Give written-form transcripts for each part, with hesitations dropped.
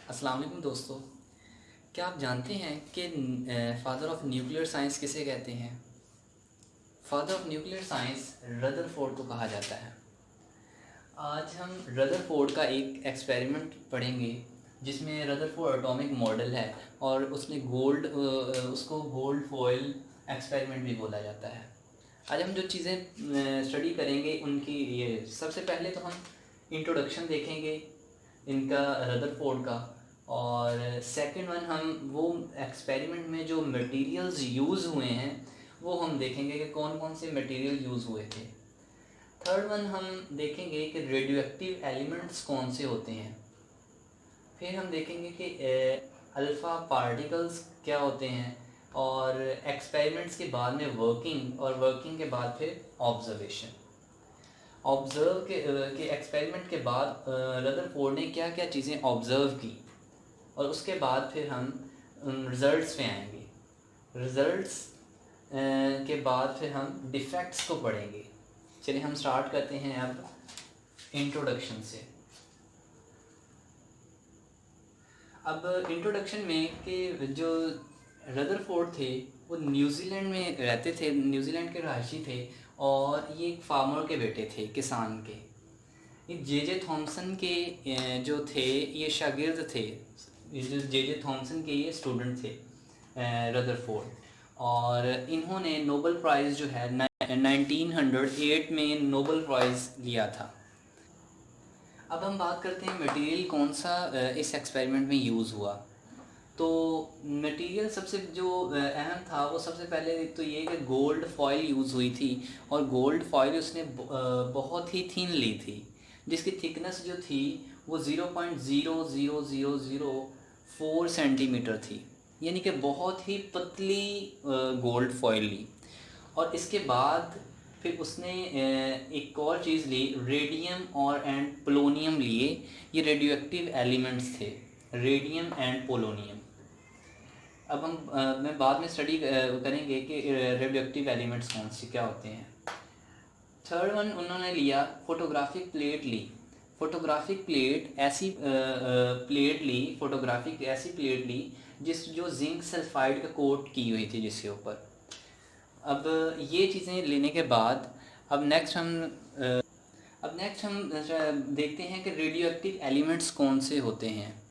अस्सलाम वालेकुम दोस्तों। क्या आप जानते हैं कि फादर ऑफ न्यूक्लियर साइंस किसे कहते हैं? Father of nuclear science Rutherford को कहा जाता है। आज हम रदरफोर्ड का एक एक्सपेरिमेंट पढ़ेंगे जिसमें रदरफोर्ड एटॉमिक मॉडल है और उसने उसको गोल्ड फॉयल एक्सपेरिमेंट भी बोला जाता है। आज हम जो चीज़ें स्टडी करेंगे उनकी ये सबसे पहले तो हम इंट्रोडक्शन देखेंगे इनका रदरफोर्ड का। और सेकंड वन हम वो एक्सपेरिमेंट में जो मटेरियल्स यूज़ हुए हैं वो हम देखेंगे कि कौन कौन से मटेरियल यूज़ हुए थे। थर्ड वन हम देखेंगे कि रेडियो एक्टिव एलिमेंट्स कौन से होते हैं। फिर हम देखेंगे कि अल्फ़ा पार्टिकल्स क्या होते हैं। और एक्सपेरिमेंट्स के बाद में वर्किंग, और वर्किंग के बाद फिर ऑब्जर्वेशन। ऑब्ज़र्व के एक्सपेरिमेंट के बाद रदरफोर्ड ने क्या क्या चीज़ें ऑब्ज़र्व की और उसके बाद फिर हम रिज़ल्ट्स पे आएंगे। रिज़ल्ट्स के बाद फिर हम डिफेक्ट्स को पढ़ेंगे। चलिए हम स्टार्ट करते हैं अब इंट्रोडक्शन से। अब इंट्रोडक्शन में कि जो रदरफोर्ड थे वो न्यूजीलैंड में रहते थे, न्यूजीलैंड के रहायशी थे और ये एक फार्मर के बेटे थे, किसान के। ये जे थॉमसन के जो थे ये शागिर्द थे। ये जो जे थॉमसन के ये स्टूडेंट थे रदरफोर्ड। और इन्होंने नोबेल प्राइज़ जो है 1908 में नोबेल प्राइज़ लिया था। अब हम बात करते हैं मटेरियल कौन सा इस एक्सपेरिमेंट में यूज़ हुआ। तो मटेरियल सबसे जो अहम था वो सबसे पहले तो ये कि गोल्ड फॉयल यूज़ हुई थी। और गोल्ड फॉयल उसने बहुत ही थिन ली थी, जिसकी थिकनेस जो थी वो 0.00004 सेंटीमीटर थी, यानी कि बहुत ही पतली गोल्ड फॉयल ली। और इसके बाद फिर उसने एक और चीज़ ली, रेडियम और एंड पोलोनियम लिए। ये रेडियो एक्टिव एलिमेंट्स थे, रेडियम एंड पोलोनियम। अब मैं बाद में स्टडी करेंगे कि रेडियो एक्टिव एलिमेंट्स कौन से क्या होते हैं। थर्ड वन उन्होंने लिया फोटोग्राफिक प्लेट ली। फोटोग्राफिक प्लेट ऐसी प्लेट ली, फोटोग्राफिक ऐसी प्लेट ली जो जिंक सल्फाइड का कोट की हुई थी जिसके ऊपर। अब ये चीज़ें लेने के बाद अब नेक्स्ट हम देखते हैं कि रेडियो एक्टिव एलिमेंट्स कौन से होते हैं।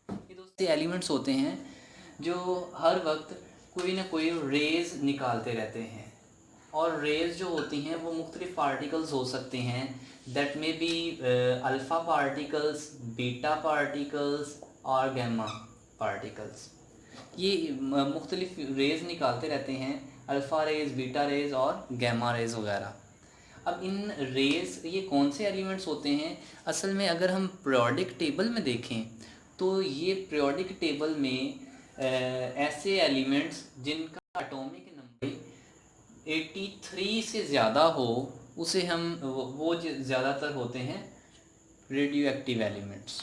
ये दोस्त एलिमेंट्स होते हैं जो हर वक्त कोई ना कोई रेज़ निकालते रहते हैं। और रेज़ जो होती हैं वो मुख्तलिफ पार्टिकल्स हो सकते हैं, that may be alpha particles, beta particles और गैमा पार्टिकल्स। ये मुख्तलिफ रेज़ निकालते रहते हैं, अल्फ़ा रेज़, बीटा रेज़ और गैमा रेज़ वगैरह। अब इन रेज़ ये कौन से एलिमेंट्स होते हैं? असल में अगर हम पीरियोडिक टेबल में देखें तो ये पीरियोडिक टेबल में ऐसे एलिमेंट्स जिनका एटॉमिक नंबर 83 से ज़्यादा हो उसे हम वो ज़्यादातर होते हैं रेडियो एक्टिव एलिमेंट्स।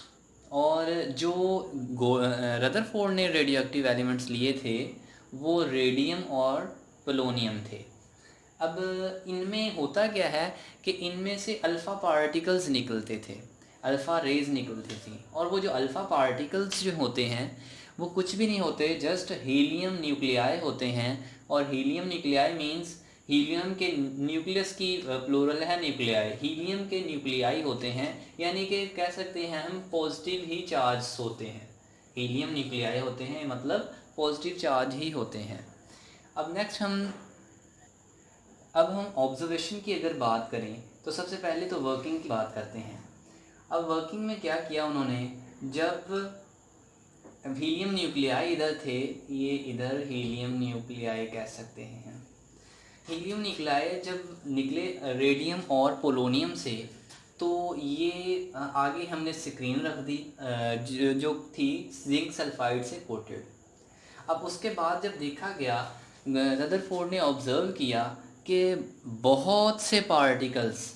और जो रदरफोर्ड ने रेडियो एक्टिव एलिमेंट्स लिए थे वो रेडियम और पोलोनियम थे। अब इनमें होता क्या है कि इनमें से अल्फ़ा पार्टिकल्स निकलते थे, अल्फ़ा रेज निकलती थी। और वो जो अल्फ़ा पार्टिकल्स जो होते हैं वो कुछ भी नहीं होते, जस्ट हीलियम न्यूक्लियाई होते हैं। और हीलियम न्यूक्लियाई मींस हीलियम के न्यूक्लियस की प्लूरल है न्यूक्लियाई, हीलियम के न्यूक्लियाई होते हैं, यानी कि कह सकते हैं हम पॉजिटिव ही चार्ज होते हैं। हीलियम न्यूक्लियाई होते हैं मतलब पॉजिटिव चार्ज ही होते हैं। अब हम ऑब्जर्वेशन की अगर बात करें तो सबसे पहले तो वर्किंग की बात करते हैं। अब वर्किंग में क्या किया उन्होंने, जब हीलियम न्यूक्लियाई इधर थे, ये इधर हीलियम न्यूक्लियाई कह सकते हैं। हीलियम न्यूक्लियाई जब निकले रेडियम और पोलोनियम से तो ये आगे हमने स्क्रीन रख दी जो थी जिंक सल्फाइड से कोटेड। अब उसके बाद जब देखा गया, रदरफोर्ड ने ऑब्ज़र्व किया कि बहुत से पार्टिकल्स,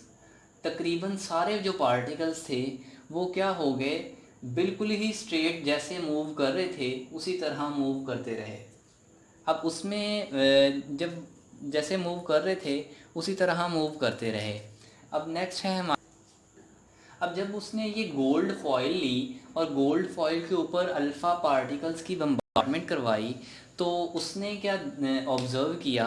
तकरीबन सारे जो पार्टिकल्स थे वो क्या हो गए, बिल्कुल ही स्ट्रेट जैसे मूव कर रहे थे उसी तरह मूव करते रहे। अब उसमें जब जैसे मूव कर रहे थे उसी तरह मूव करते रहे। अब नेक्स्ट है अब जब उसने ये गोल्ड फॉइल ली और गोल्ड फॉइल के ऊपर अल्फ़ा पार्टिकल्स की बम्बार्डमेंट करवाई, तो उसने क्या ऑब्ज़र्व किया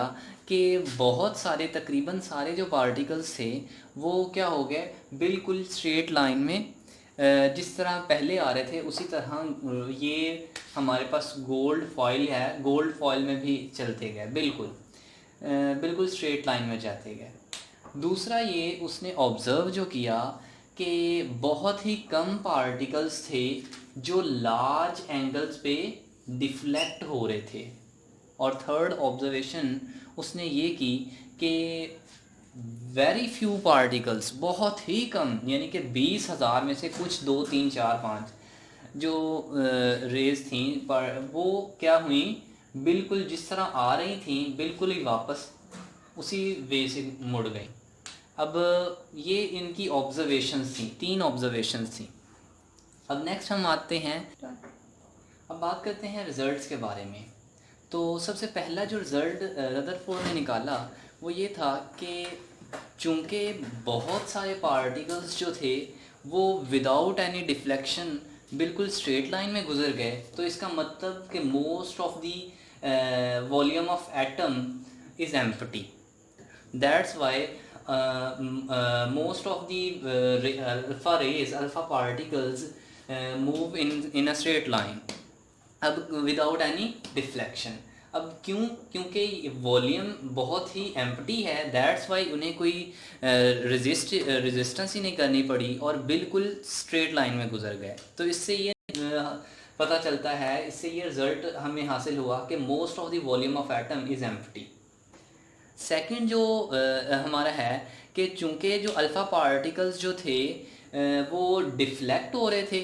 कि बहुत सारे, तकरीबन सारे जो पार्टिकल्स थे वो क्या हो गए, बिल्कुल स्ट्रेट लाइन में जिस तरह पहले आ रहे थे उसी तरह ये हमारे पास गोल्ड फॉइल है, गोल्ड फॉइल में भी चलते गए, बिल्कुल स्ट्रेट लाइन में जाते गए। दूसरा ये उसने ऑब्ज़र्व जो किया कि बहुत ही कम पार्टिकल्स थे जो लार्ज एंगल्स पे डिफ्लेक्ट हो रहे थे। और थर्ड ऑब्जर्वेशन उसने ये की कि वेरी फ्यू पार्टिकल्स, बहुत ही कम, यानी कि 20,000 में से कुछ 2 3 4 5 जो रेज थी पर वो क्या हुई, बिल्कुल जिस तरह आ रही थी बिल्कुल ही वापस उसी वे से मुड़ गई। अब ये इनकी ऑब्जर्वेशंस थी, 3 ऑब्जर्वेशंस थी। अब नेक्स्ट हम आते हैं, अब बात करते हैं रिज़ल्ट्स के बारे में। तो सबसे पहला जो रिज़ल्ट रदरफोर्ड ने निकाला वो ये था कि चूँकि बहुत सारे पार्टिकल्स जो थे वो विदाउट एनी डिफ्लेक्शन बिल्कुल स्ट्रेट लाइन में गुजर गए, तो इसका मतलब कि most of the volume of atom is empty. That's why most of the alpha rays, alpha particles move in a straight line, अब without any deflection। अब क्योंकि वॉल्यूम बहुत ही एम्प्टी है, दैट्स वाई उन्हें कोई रेजिस्टेंस ही नहीं करनी पड़ी और बिल्कुल स्ट्रेट लाइन में गुजर गए। तो इससे ये पता चलता है, इससे ये रिज़ल्ट हमें हासिल हुआ कि most of the volume of atom is empty. Second जो हमारा है कि चूँकि जो अल्फ़ा पार्टिकल्स जो थे वो डिफ्लेक्ट हो रहे थे,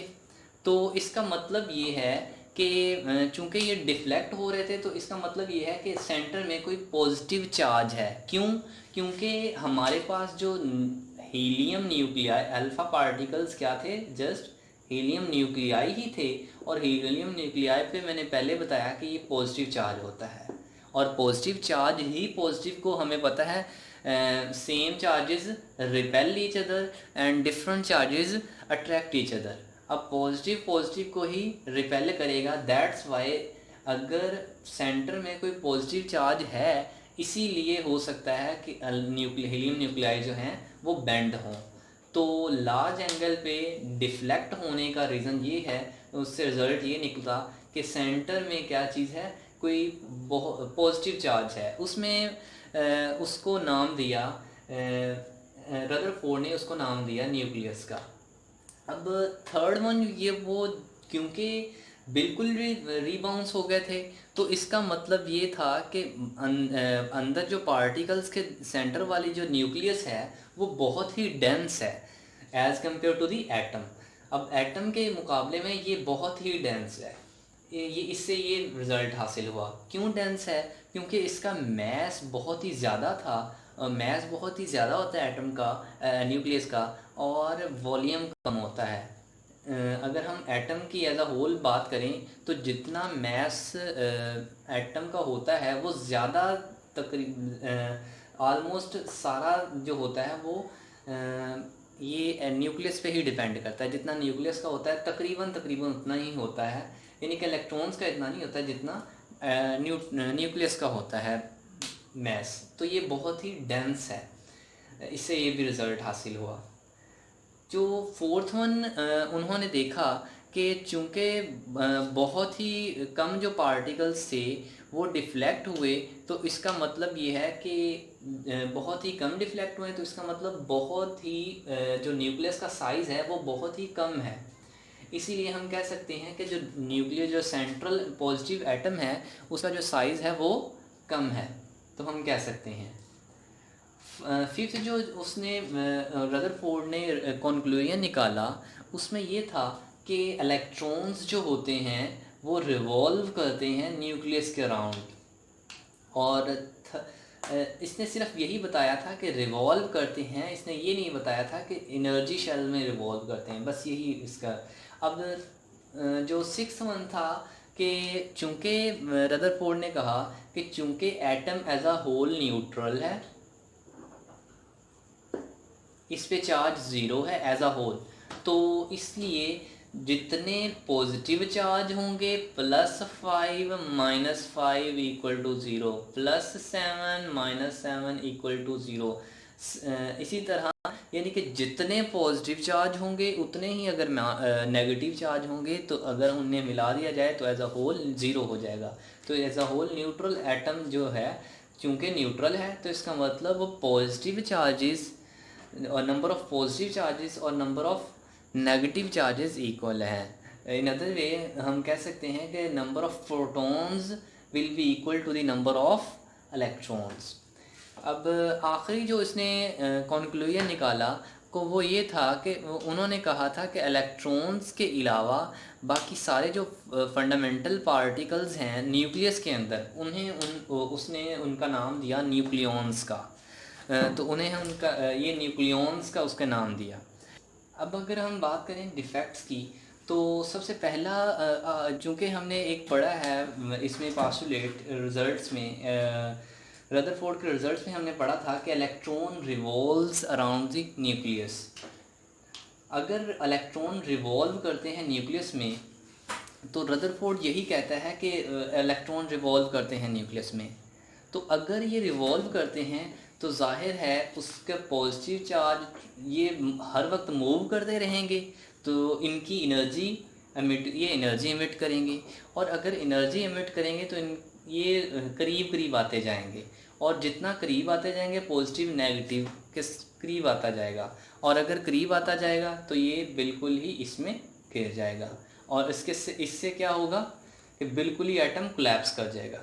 तो इसका मतलब ये है कि चूँकि ये डिफ्लेक्ट हो रहे थे तो इसका मतलब ये है कि सेंटर में कोई पॉजिटिव चार्ज है। क्योंकि हमारे पास जो हीलियम न्यूक्लियाई, अल्फ़ा पार्टिकल्स क्या थे, जस्ट हीलियम न्यूक्लियाई ही थे, और हीलियम न्यूक्लियाई पे मैंने पहले बताया कि ये पॉजिटिव चार्ज होता है, और पॉजिटिव चार्ज ही, पॉजिटिव को हमें पता है same charges repel each other and different charges attract each other. अब पॉजिटिव को ही रिपेल करेगा, दैट्स वाई अगर सेंटर में कोई पॉजिटिव चार्ज है, इसीलिए हो सकता है कि हीलियम न्यूक्लियाई जो हैं वो बेंड हों। तो लार्ज एंगल पे डिफ्लेक्ट होने का रीज़न ये है, उससे रिज़ल्ट ये निकला कि सेंटर में क्या चीज़ है, कोई बहुत पॉजिटिव चार्ज है। उसमें उसको नाम दिया, रदरफोर्ड ने उसको नाम दिया न्यूक्लियस का। अब थर्ड वन ये वो क्योंकि बिल्कुल रीबाउंस हो गए थे, तो इसका मतलब ये था कि अंदर जो पार्टिकल्स के सेंटर वाली जो न्यूक्लियस है वो बहुत ही डेंस है as compared to the atom. अब एटम के मुकाबले में ये बहुत ही डेंस है, ये इससे ये रिज़ल्ट हासिल हुआ। क्यों डेंस है? क्योंकि इसका मैस बहुत ही ज़्यादा था, मैस बहुत ही ज़्यादा होता है एटम का, न्यूक्लियस का, और वॉल्यूम कम होता है। अगर हम एटम की एज अ होल बात करें तो जितना मैस एटम का होता है वो ज़्यादा, तकरीब आलमोस्ट सारा जो होता है वो ये न्यूक्लियस पे ही डिपेंड करता है। जितना न्यूक्लियस का होता है तकरीबन उतना ही होता है, यानी कि इलेक्ट्रॉन्स का इतना नहीं होता है जितना न्यूक्लियस का होता है मैस। तो ये बहुत ही डेंस है, इससे ये भी रिज़ल्ट हासिल हुआ। जो फोर्थ वन उन्होंने देखा कि चूँकि बहुत ही कम जो पार्टिकल्स थे वो डिफ्लेक्ट हुए, तो इसका मतलब ये है कि बहुत ही कम डिफ्लेक्ट हुए, तो इसका मतलब बहुत ही जो न्यूक्लियस का साइज़ है वो बहुत ही कम है। इसीलिए हम कह सकते हैं कि जो न्यूक्लियर, जो सेंट्रल पॉजिटिव एटम है उसका जो साइज़ है वो कम है, तो हम कह सकते हैं। फिफ्थ जो उसने रदरफोर्ड ने कंक्लूजन निकाला उसमें ये था कि इलेक्ट्रॉन्स जो होते हैं वो रिवॉल्व करते हैं न्यूक्लियस के अराउंड, और इसने सिर्फ यही बताया था कि रिवॉल्व करते हैं, इसने ये नहीं बताया था कि एनर्जी शेल में रिवॉल्व करते हैं, बस यही इसका। अब जो सिक्स्थ वन था कि चूँकि रदरफोर्ड ने कहा कि चूँकि atom as a whole neutral है, इस पे चार्ज ज़ीरो है एज अ होल, तो इसलिए जितने पॉजिटिव चार्ज होंगे +5 -5 इक्वल टू 0, +7 -7 इक्वल टू 0। इसी तरह यानी कि जितने पॉजिटिव चार्ज होंगे उतने ही अगर नेगेटिव चार्ज होंगे तो अगर उन्हें मिला दिया जाए तो एज अ होल 0 हो जाएगा। तो as a whole neutral atom जो है चूँकि न्यूट्रल है तो इसका मतलब वो पॉजिटिव चार्जेस और नंबर ऑफ़ पॉजिटिव चार्जेस और number of negative charges equal है। इन अदर वे हम कह सकते हैं कि number of protons will be equal to the number of electrons. अब आखिरी जो इसने कंक्लूजन निकाला को वो ये था कि उन्होंने कहा था कि इलेक्ट्रॉन्स के अलावा बाकी सारे जो फंडामेंटल पार्टिकल्स हैं न्यूक्लियस के अंदर उसने उनका नाम दिया न्यूक्लियॉन्स का। तो उन्हें उनका ये न्यूक्लियॉन्स का उसका नाम दिया। अब अगर हम बात करें डिफेक्ट्स की तो सबसे पहला चूँकि हमने एक पढ़ा है इसमें पास्टुलेट रिजल्ट्स में रदरफोर्ड के रिजल्ट्स में हमने पढ़ा था कि electron revolves around the nucleus. अगर इलेक्ट्रॉन रिवॉल्व करते हैं न्यूक्लियस में तो रदरफोर्ड यही कहता है कि इलेक्ट्रॉन रिवॉल्व करते हैं न्यूक्लियस में। तो अगर ये रिवॉल्व करते हैं तो जाहिर है उसका पॉजिटिव चार्ज ये हर वक्त मूव करते रहेंगे तो इनकी एनर्जी एनर्जी एमिट करेंगे और अगर एनर्जी एमिट करेंगे तो ये करीब करीब आते जाएंगे और जितना करीब आते जाएंगे पॉजिटिव नेगेटिव के करीब आता जाएगा और अगर करीब आता जाएगा तो ये बिल्कुल ही इसमें गिर जाएगा और इससे क्या होगा कि बिल्कुल ही एटम कोलैप्स कर जाएगा।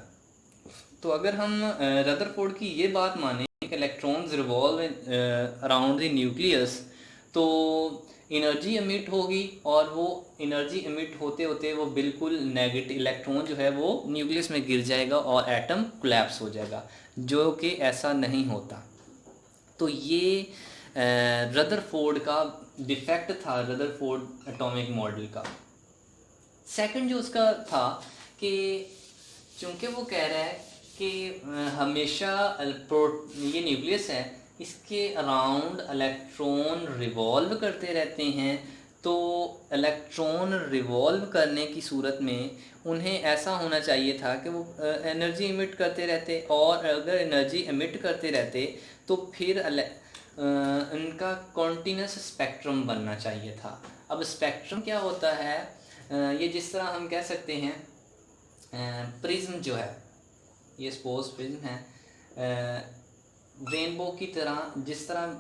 तो अगर हम रदरफोर्ड की ये बात माने कि electrons revolve around the nucleus तो एनर्जी एमिट होगी और वो एनर्जी एमिट होते होते वो बिल्कुल नेगेटिव इलेक्ट्रॉन जो है वो न्यूक्लियस में गिर जाएगा और एटम कोलैप्स हो जाएगा, जो कि ऐसा नहीं होता। तो ये रदरफोर्ड का डिफेक्ट था रदरफोर्ड एटॉमिक मॉडल का। सेकंड जो उसका था कि चूँकि वो कह रहा है कि हमेशा ये न्यूक्लियस है इसके अराउंड इलेक्ट्रॉन रिवॉल्व करते रहते हैं, तो इलेक्ट्रॉन रिवॉल्व करने की सूरत में उन्हें ऐसा होना चाहिए था कि वो एनर्जी एमिट करते रहते और अगर एनर्जी एमिट करते रहते तो फिर उनका कॉन्टीन्यूस स्पेक्ट्रम बनना चाहिए था। अब स्पेक्ट्रम क्या होता है, ये जिस तरह हम कह सकते हैं प्रिज्म जो है, ये सपोज प्रिज्म है रेनबो की तरह, जिस तरह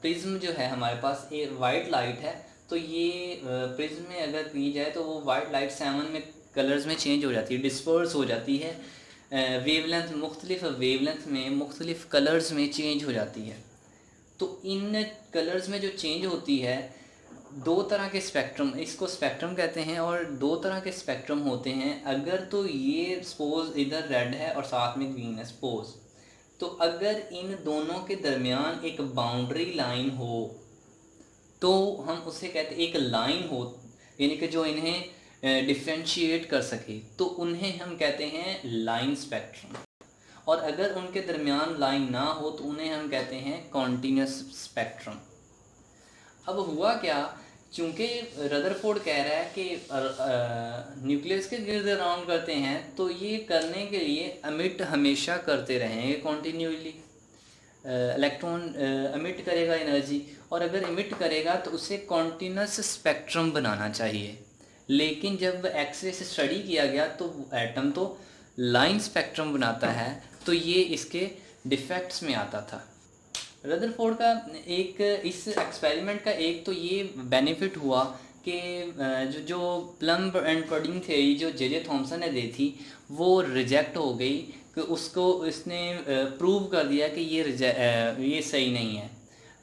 प्रिज्म जो है हमारे पास एक वाइट लाइट है तो ये प्रिज्म में अगर की जाए तो वो वाइट लाइट 7 में कलर्स में चेंज हो जाती है, डिस्पर्स हो जाती है, वेवलेंथ मुख्तलिफ वेवलेंथ में मुख्तलिफ कलर्स में चेंज हो जाती है। तो इन कलर्स में जो चेंज होती है दो तरह के स्पेक्ट्रम, इसको स्पेक्ट्रम कहते हैं और दो तरह के स्पेक्ट्रम होते हैं। अगर तो ये सपोज इधर रेड है और साथ में ग्रीन है सपोज, तो अगर इन दोनों के दरमियान एक बाउंड्री लाइन हो तो हम उसे कहते हैं एक लाइन हो, यानी कि जो इन्हें डिफ्रेंशिएट कर सके तो उन्हें हम कहते हैं लाइन स्पेक्ट्रम। और अगर उनके दरमियान लाइन ना हो तो उन्हें हम कहते हैं कॉन्टीन्यूस स्पेक्ट्रम। अब हुआ क्या, चूँकि रदरफोर्ड कह रहा है कि न्यूक्लियस के गिर्द राउंड करते हैं तो ये करने के लिए एमिट हमेशा करते रहेंगे कॉन्टीन्यूअसली, इलेक्ट्रॉन एमिट करेगा एनर्जी और अगर एमिट करेगा तो उसे कॉन्टीन्यूस स्पेक्ट्रम बनाना चाहिए। लेकिन जब एक्सरे से स्टडी किया गया तो एटम तो लाइन स्पेक्ट्रम बनाता है, तो ये इसके डिफेक्ट्स में आता था। रदरफोर्ड का एक इस एक्सपेरिमेंट का एक तो ये बेनिफिट हुआ कि जो प्लम एंड पडिंग थ्योरी जो जे थॉमसन ने दी थी वो रिजेक्ट हो गई, कि उसको इसने प्रूव कर दिया कि ये सही नहीं है।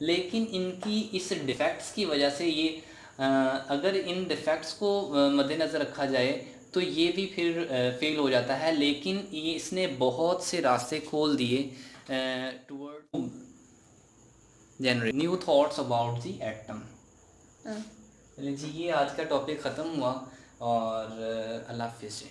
लेकिन इनकी इस डिफेक्ट्स की वजह से ये अगर इन डिफेक्ट्स को मद्देनज़र रखा जाए तो ये भी फिर फेल हो जाता है। लेकिन ये इसने बहुत से रास्ते खोल दिए toward generate new thoughts about the atom. चलिए जी, ये आज का टॉपिक ख़त्म हुआ और अल्लाह हाफ़िज़।